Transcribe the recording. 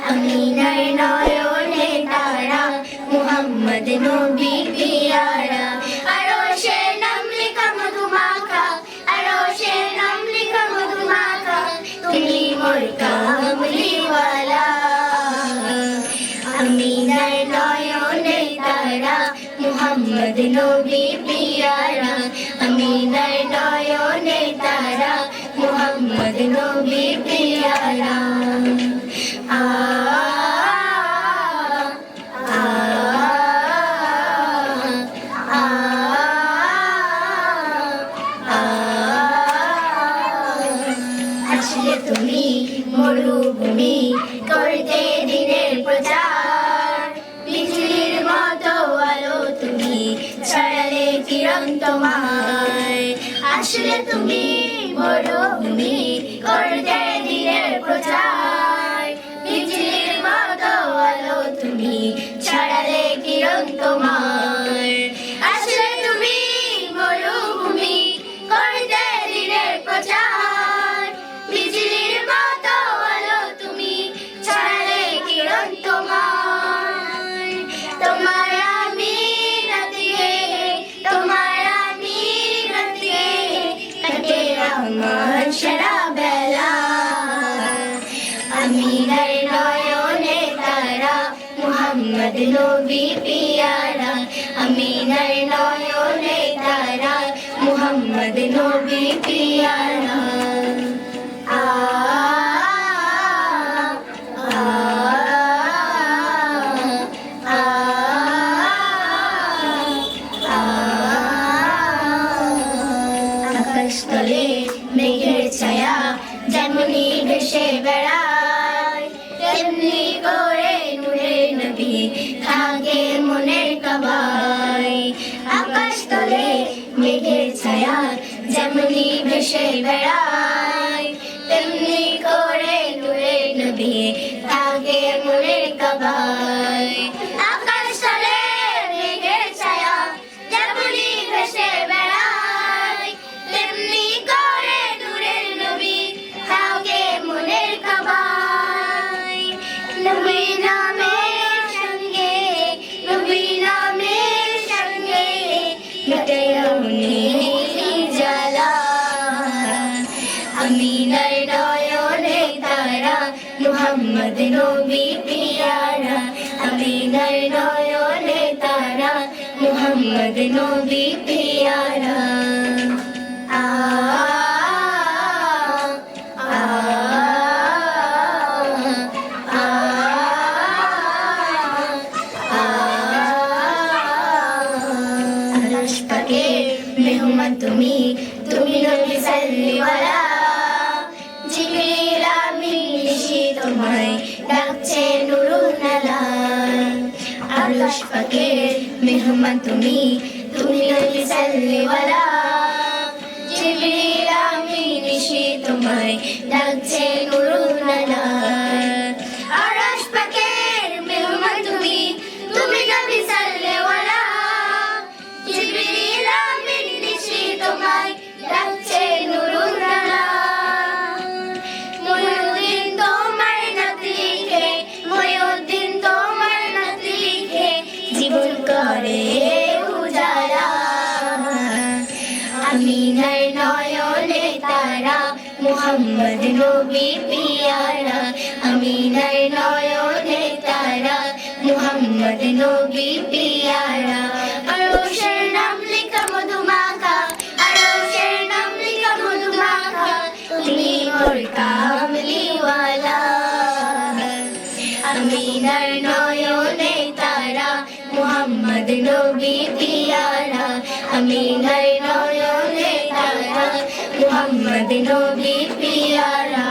আমিনার নয়নে তারা, মুহাম্মদ নবী পিয়ারা। আরশের নাম লেখা মধুমাখা, আরশের নাম লেখা মধুমাখা, তুমি মোর কামলিওয়ালা। আমিনার নয়নে তারা, মুহাম্মদ নবী পিয়ারা। আমিনার নয়নে তারা, মুহাম্মদ নবী পিয়ারা। আ আসলে তুমি মরুভূমি করতে দিনের প্রচার, বিজলির মতো আলো তুমি ছড়ালে কিরণ তোমার। আসলে তুমি মরুভূমি করতে দিনের প্রচার, বিজলির মতো আলো তুমি ছড়ালে কিরণ তোমার। আসলে তুমি মরুভূমি করতে দিনের প্রচার, বিজলির মতো আলো তুমি ছড়ালে কিরণ তোমার। তোমার আমিনাত গে, তোমার আমিনাত গে কাটে আমার সারা বেলা। আমিনার নয়নে তারা, মুহাম্মদ নবী পিয়ারা। আমিনার নয়নে তারা, মুহাম্মদ নবী পিয়ারা। আ আকাশতলে মেঘের ছায়া যেমনি ভেসে বেড়ায়, তেমনি করে নূরে নবী থাকে মনের কাবায়। আকাশতলে মেঘের ছায়া যেমনি ভেসে বেড়ায়, তেমনি করে নূরে নবী থাকে মনের কাবায়। আকাশতলে মেঘের ছায়া যেমনি ভেসে বেড়ায়, তেমনি করে নূরের নবী থাকে মনের কাবায়। নবী নামের সঙ্গে, নবী নামের সঙ্গে মিটে অনেক জ্বালা। আমিনার নয়নে তারা, মুহাম্মদ নবী পিয়ারা। আমিনার নয়নে তারা, মুহাম্মদ নবী পিয়ারা। আ আরশ পাকের মেহমান তুমি, তুমি নবী সাল্লিওয়ালা। জিবরিল আমিন এসে তোমায় ডাকছে নুরুন আলা। আরশ পাকের মেহমান তুমি, তুমি নবী সাল্লিওয়ালা। জিবরিল আমিন এসে তোমায় ডাকছে নুরুন আলা। আরশ পাকের মেহমান তুমি, তুমি নবী সাল্লিওয়ালা। জিবরিল আমিন এসে তোমায় ডাকছে নুরুন আলা। ময়ূরদিন তোমার নাত লিখে, ময়ূরদিন তোমার নাত লিখে জীবন করে উজালা। আমিনার নয়নে তারা, মুহাম্মদ নবী পিয়ারা। আমিনার নয়নে তারা, মুহাম্মদ নবী পিয়ারা। আরশের নাম লেখা মধুমাখা, আরশের নাম লেখা মধুমাখা, তুমি মোর কামলিওয়ালা। আমিনার নয়নে তারা, মুহাম্মদ নবী পিয়ারা। আমিনার নয়নে তারা, মুহাম্মদ নবী পিয়ারা।